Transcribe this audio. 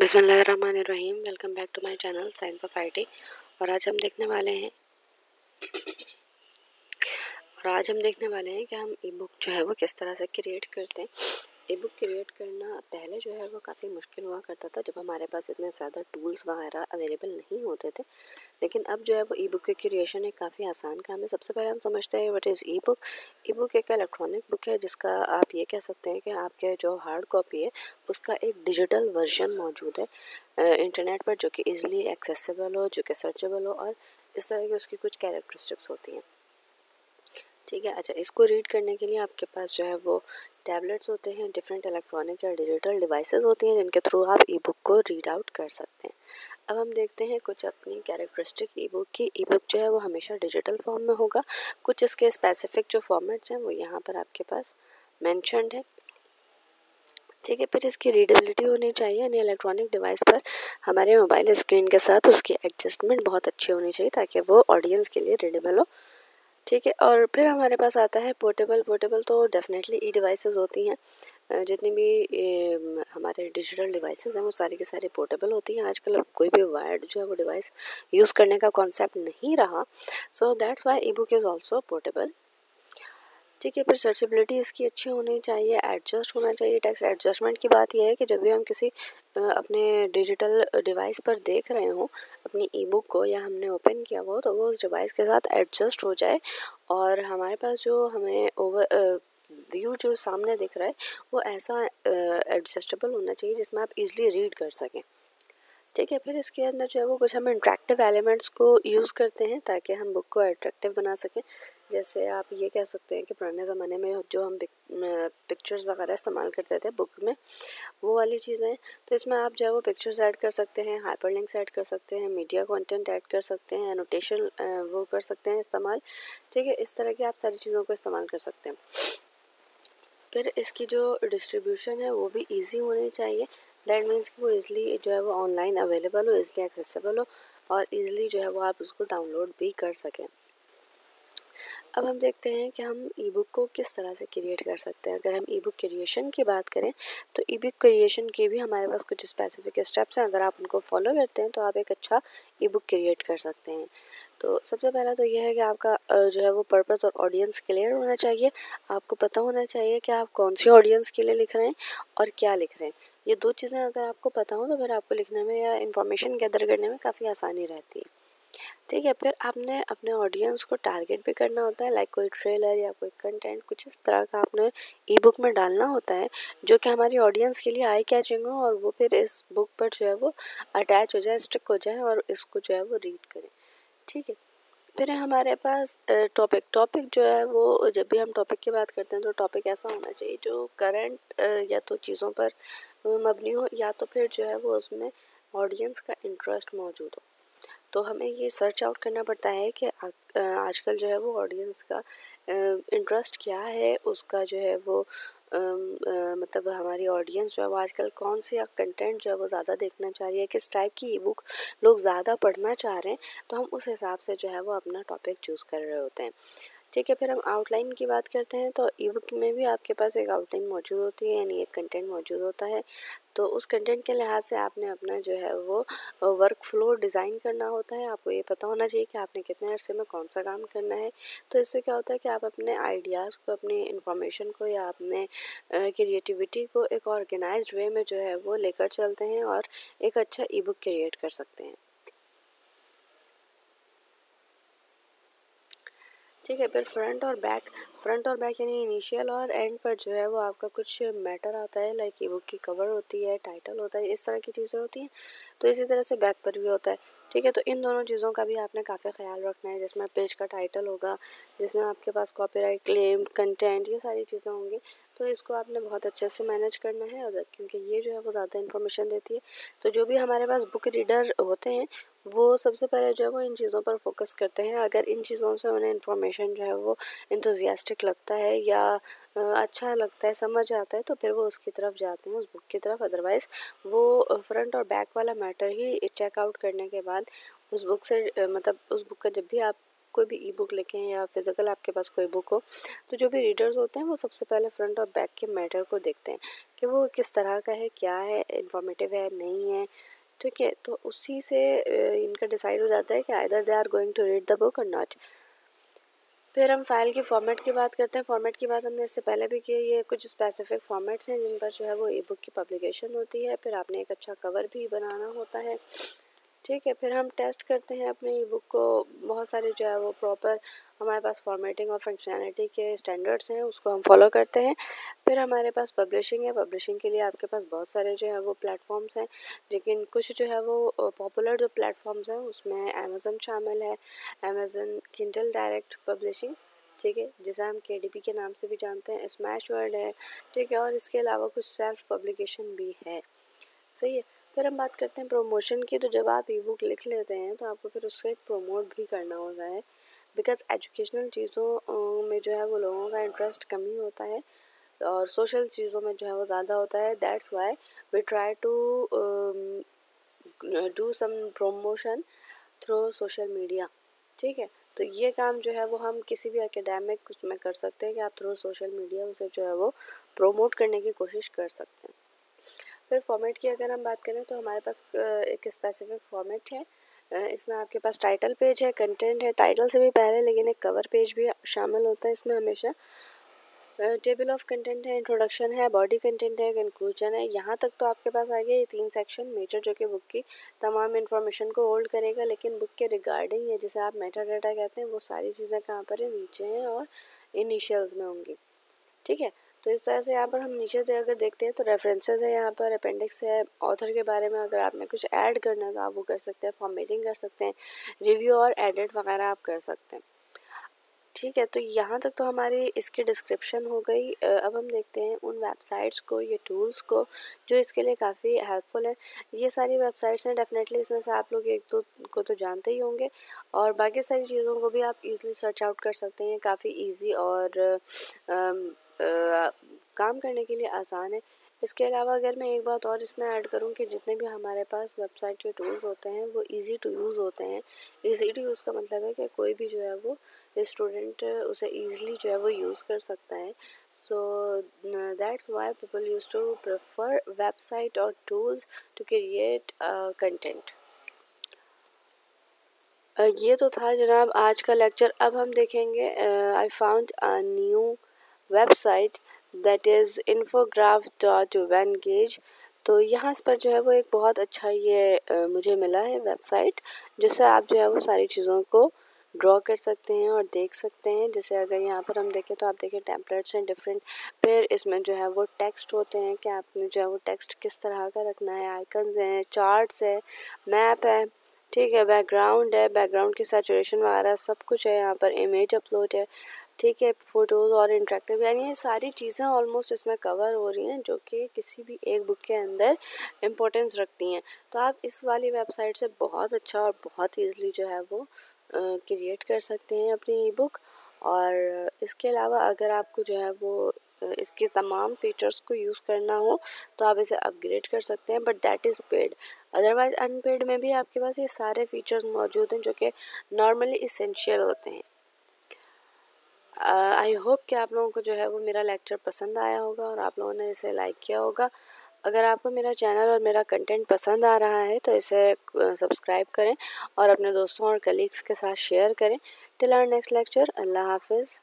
बिस्मिल्लाहिर्रहमानिर्रहीम। Welcome back to my channel science of IT. और आज हम देखने वाले हैं कि हम ई बुक जो है वो किस तरह से क्रिएट करते हैं। ई बुक क्रिएट करना पहले जो है वो काफ़ी मुश्किल हुआ करता था, जब हमारे पास इतने ज़्यादा टूल्स वगैरह अवेलेबल नहीं होते थे। लेकिन अब जो है वो ई बुक की क्रिएशन एक काफ़ी आसान काम है। सबसे पहले हम समझते हैं what is E book. E book एक इलेक्ट्रॉनिक बुक है जिसका आप ये कह सकते हैं कि आपके जो हार्ड कॉपी है उसका एक डिजिटल वर्जन मौजूद है इंटरनेट पर, जो कि ईज़िली एक्सेसिबल हो, जो कि सर्चेबल हो, और इस तरह की उसकी कुछ कैरेक्टरिस्टिक्स होती हैं। ठीक है, अच्छा, इसको रीड करने के लिए आपके पास जो है वो टैबलेट्स होते हैं, डिफरेंट इलेक्ट्रॉनिक या डिजिटल डिवाइसेस होती हैं जिनके थ्रू आप ई बुक को रीड आउट कर सकते हैं। अब हम देखते हैं कुछ अपनी कैरेक्टरिस्टिक ई बुक की। ई बुक जो है वो हमेशा डिजिटल फॉर्म में होगा। कुछ इसके स्पेसिफिक जो फॉर्मेट्स हैं वो यहाँ पर आपके पास मैंशनड है। ठीक है, फिर इसकी रीडेबिलिटी होनी चाहिए, यानी इलेक्ट्रॉनिक डिवाइस पर हमारे मोबाइल स्क्रीन के साथ उसकी एडजस्टमेंट बहुत अच्छी होनी चाहिए ताकि वो ऑडियंस के लिए रीडेबल हो। ठीक है, और फिर हमारे पास आता है पोर्टेबल तो डेफिनेटली ई डिवाइसेस होती हैं। जितनी भी हमारे डिजिटल डिवाइसेस हैं वो सारी की सारी पोर्टेबल होती हैं। आजकल अब कोई भी वायर्ड जो है वो डिवाइस यूज़ करने का कॉन्सेप्ट नहीं रहा, सो that's Y E book is also portable. ठीक है, फिर सर्चेबिलिटी इसकी अच्छी होनी चाहिए, एडजस्ट होना चाहिए। टेक्स्ट एडजस्टमेंट की बात यह है कि जब भी हम किसी अपने डिजिटल डिवाइस पर देख रहे हों अपनी ई बुक को, या हमने ओपन किया हो, तो वो उस डिवाइस के साथ एडजस्ट हो जाए और हमारे पास जो हमें व्यू जो सामने दिख रहा है वो ऐसा एडजस्टेबल होना चाहिए जिसमें आप इजीली रीड कर सकें। ठीक है, फिर इसके अंदर जो है वो कुछ हम इंटरेक्टिव एलिमेंट्स को यूज़ करते हैं ताकि हम बुक को अट्रैक्टिव बना सकें। जैसे आप ये कह सकते हैं कि पुराने ज़माने में जो हम पिक्चर्स वगैरह इस्तेमाल करते थे बुक में, वो वाली चीज़ें हैं। तो इसमें आप जो है वो पिक्चर्स ऐड कर सकते हैं, हाइपरलिंक्स ऐड कर सकते हैं, मीडिया कंटेंट ऐड कर सकते हैं, एनोटेशन वो कर सकते हैं इस्तेमाल। ठीक है, इस तरह की आप सारी चीज़ों को इस्तेमाल कर सकते हैं। फिर इसकी जो डिस्ट्रीब्यूशन है वो भी इजी होनी चाहिए। दैट मीन्स कि वो इजीली जो है वो ऑनलाइन अवेलेबल हो, इजीली एक्सेसिबल हो, और इजीली जो है वो आप उसको डाउनलोड भी कर सकें। अब हम देखते हैं कि हम ई बुक को किस तरह से क्रिएट कर सकते हैं। अगर हम ई बुक क्रिएशन की बात करें तो ई बुक क्रिएशन के भी हमारे पास कुछ स्पेसिफिक स्टेप्स हैं। अगर आप उनको फॉलो करते हैं तो आप एक अच्छा ई बुक क्रिएट कर सकते हैं। तो सबसे पहला तो यह है कि आपका जो है वो पर्पस और ऑडियंस क्लियर होना चाहिए। आपको पता होना चाहिए कि आप कौन सी ऑडियंस के लिए लिख रहे हैं और क्या लिख रहे हैं। ये दो चीज़ें अगर आपको पता हो तो फिर आपको लिखने में या इन्फॉर्मेशन गैदर करने में काफ़ी आसानी रहती है। ठीक है, फिर आपने अपने ऑडियंस को टारगेट भी करना होता है, लाइक कोई ट्रेलर या कोई कंटेंट कुछ इस तरह का आपने ई बुक में डालना होता है जो कि हमारी ऑडियंस के लिए आई कैचिंग हो, और वो फिर इस बुक पर जो है वो अटैच हो जाए, स्टिक हो जाए, और इसको जो है वो रीड करें। ठीक है, फिर हमारे पास टॉपिक जो है वो, जब भी हम टॉपिक की बात करते हैं तो टॉपिक ऐसा होना चाहिए जो करंट या तो चीज़ों पर मबनी हो, या तो फिर जो है वो उसमें ऑडियंस का इंटरेस्ट मौजूद हो। तो हमें ये सर्च आउट करना पड़ता है कि आजकल जो है वो ऑडियंस का इंटरेस्ट क्या है, उसका जो है वो मतलब हमारी ऑडियंस जो है वो आजकल कौन सी कंटेंट जो है वो ज़्यादा देखना चाह रही है, किस टाइप की ई बुक लोग ज़्यादा पढ़ना चाह रहे हैं, तो हम उस हिसाब से जो है वो अपना टॉपिक चूज़ कर रहे होते हैं। ठीक है, फिर हम आउटलाइन की बात करते हैं तो ई बुक में भी आपके पास एक आउटलाइन मौजूद होती है, यानी एक कंटेंट मौजूद होता है। तो उस कंटेंट के लिहाज से आपने अपना जो है वो वर्क फ्लो डिज़ाइन करना होता है। आपको ये पता होना चाहिए कि आपने कितने अरसे में कौन सा काम करना है। तो इससे क्या होता है कि आप अपने आइडियाज़ को, अपनी इन्फॉर्मेशन को, या अपने क्रिएटिविटी को एक ऑर्गेनाइज्ड वे में जो है वो लेकर चलते हैं और एक अच्छा ई बुक क्रिएट कर सकते हैं। ठीक है, फिर फ्रंट और बैक यानी इनिशियल और एंड पर जो है वो आपका कुछ मैटर आता है, लाइक ई बुक की कवर होती है, टाइटल होता है, इस तरह की चीज़ें होती हैं। तो इसी तरह से बैक पर भी होता है। ठीक है, तो इन दोनों चीज़ों का भी आपने काफ़ी ख्याल रखना है, जिसमें पेज का टाइटल होगा, जिसमें आपके पास कॉपीराइट क्लेम, कंटेंट, ये सारी चीज़ें होंगी। तो इसको आपने बहुत अच्छे से मैनेज करना है, अगर क्योंकि ये जो है वो ज़्यादा इन्फॉर्मेशन देती है। तो जो भी हमारे पास बुक रीडर होते हैं वो सबसे पहले जो है वो इन चीज़ों पर फोकस करते हैं। अगर इन चीज़ों से उन्हें इन्फॉर्मेशन जो है वो इंथुजियास्टिक लगता है या अच्छा लगता है, समझ आता है, तो फिर वो उसकी तरफ जाते हैं, उस बुक की तरफ। अदरवाइज़ वो फ्रंट और बैक वाला मैटर ही चेकआउट करने के बाद उस बुक से मतलब उस बुक का जब भी आप कोई भी ई बुक लिखें या फिज़िकल आपके पास कोई बुक हो, तो जो भी रीडर्स होते हैं वो सबसे पहले फ्रंट और बैक के मैटर को देखते हैं कि वो किस तरह का है, क्या है, इंफॉर्मेटिव है, नहीं है, ठीक है। तो उसी से इनका डिसाइड हो जाता है कि either they are going to read the book और नॉट। फिर हम फाइल के फॉर्मेट की बात करते हैं। फॉर्मेट की बात हमने इससे पहले भी की है। ये कुछ स्पेसिफिक फॉर्मेट्स हैं जिन पर जो है वो ई बुक की पब्लिकेशन होती है। फिर आपने एक अच्छा कवर भी बनाना होता है, ठीक है। फिर हम टेस्ट करते हैं अपने ई बुक को। बहुत सारे जो है वो प्रॉपर हमारे पास फॉर्मेटिंग और फंक्शनैलिटी के स्टैंडर्ड्स हैं, उसको हम फॉलो करते हैं। फिर हमारे पास पब्लिशिंग है। पब्लिशिंग के लिए आपके पास बहुत सारे जो है वो प्लेटफॉर्म्स हैं, लेकिन कुछ जो है वो पॉपुलर जो प्लेटफॉर्म्स हैं उसमें अमेज़न शामिल है, अमेज़न किंडल डायरेक्ट पब्लिशिंग, ठीक है, जिसे हम KDP के नाम से भी जानते हैं, स्मैश वर्ड है, ठीक है। और इसके अलावा कुछ सेल्फ पब्लिकेशन भी है, सही है। फिर हम बात करते हैं प्रमोशन की। तो जब आप ई बुक लिख लेते हैं तो आपको फिर उससे प्रमोट भी करना होता है, बिकॉज एजुकेशनल चीज़ों में जो है वो लोगों का इंटरेस्ट कम ही होता है और सोशल चीज़ों में जो है वो ज़्यादा होता है। That's why we try to do some promotion through social media, ठीक है। तो ये काम जो है वो हम किसी भी एकेडमिक उसमें कर सकते हैं कि आप थ्रू सोशल मीडिया उसे जो है वो प्रमोट करने की कोशिश कर सकते हैं। फिर फॉर्मेट की अगर हम बात करें तो हमारे पास एक स्पेसिफिक फॉर्मेट है। इसमें आपके पास टाइटल पेज है, कंटेंट है, टाइटल से भी पहले लेकिन एक कवर पेज भी शामिल होता है इसमें हमेशा। टेबल ऑफ कंटेंट है, इंट्रोडक्शन है, बॉडी कंटेंट है, कंक्लूजन है। यहाँ तक तो आपके पास आ गया ये 3 सेक्शन मेजर जो कि बुक की तमाम इन्फॉर्मेशन को होल्ड करेगा, लेकिन बुक के रिगार्डिंग ये जिसे आप मेटा डाटा कहते हैं वो सारी चीज़ें कहाँ पर है, नीचे हैं और इनिशियल्स में होंगी, ठीक है। तो इस तरह से यहाँ पर हम नीचे से अगर देखते हैं तो रेफरेंसेस है, यहाँ पर अपेंडिक्स है, ऑथर के बारे में अगर आपने कुछ ऐड करना है तो आप वो कर सकते हैं, फॉर्मेटिंग कर सकते हैं, रिव्यू और एडिट वगैरह आप कर सकते हैं, ठीक है। तो यहाँ तक तो हमारी इसकी डिस्क्रिप्शन हो गई। अब हम देखते हैं उन वेबसाइट्स को, ये टूल्स को जो इसके लिए काफ़ी हेल्पफुल है। ये सारी वेबसाइट्स हैं, डेफिनेटली इसमें से आप लोग एक दो को तो जानते ही होंगे और बाकी सारी चीज़ों को भी आप इजीली सर्च आउट कर सकते हैं। काफ़ी इजी और काम करने के लिए आसान है। इसके अलावा अगर मैं एक बात और इसमें ऐड करूं कि जितने भी हमारे पास वेबसाइट के टूल्स होते हैं वो इजी टू यूज़ होते हैं। इजी टू यूज़ का मतलब है कि कोई भी जो है वो स्टूडेंट उसे ईज़िली जो है वो यूज़ कर सकता है। So that's why people use to prefer website और टूल्स टू क्रिएट कंटेंट। ये तो था जनाब आज का लेक्चर। अब हम देखेंगे I found a new website that is infograph.vengage। तो यहाँ पर जो है वो एक बहुत अच्छा ये मुझे मिला है वेबसाइट, जिससे आप जो है वो सारी चीज़ों को ड्रॉ कर सकते हैं और देख सकते हैं। जैसे अगर यहाँ पर हम देखें तो आप देखें टेम्पलेट्स हैं डिफरेंट, फिर इसमें जो है वो टेक्स्ट होते हैं कि आपने जो है वो टेक्स्ट किस तरह का रखना है, आइकन्स हैं, चार्ट्स है, मैप है, ठीक है, बैकग्राउंड है, बैकग्राउंड की सैचुरेशन वगैरह सब कुछ है। यहाँ पर इमेज अपलोड है, ठीक है, फ़ोटोज़ और इंटरेक्टिव, यानी ये सारी चीज़ें ऑलमोस्ट इसमें कवर हो रही हैं जो कि किसी भी एक बुक के अंदर इम्पोर्टेंस रखती हैं। तो आप इस वाली वेबसाइट से बहुत अच्छा और बहुत ईज़िली जो है वो क्रिएट कर सकते हैं अपनी ई बुक। और इसके अलावा अगर आपको जो है वो इसके तमाम फीचर्स को यूज़ करना हो तो आप इसे अपग्रेड कर सकते हैं, but that is paid. Otherwise unpaid में भी आपके पास ये सारे फीचर्स मौजूद हैं जो कि नॉर्मली इसेंशियल होते हैं। आई होप कि आप लोगों को जो है वो मेरा लेक्चर पसंद आया होगा और आप लोगों ने इसे लाइक किया होगा। अगर आपको मेरा चैनल और मेरा कंटेंट पसंद आ रहा है तो इसे सब्सक्राइब करें और अपने दोस्तों और कलीग्स के साथ शेयर करें। टिल आवर नेक्स्ट लेक्चर, अल्लाह हाफिज़।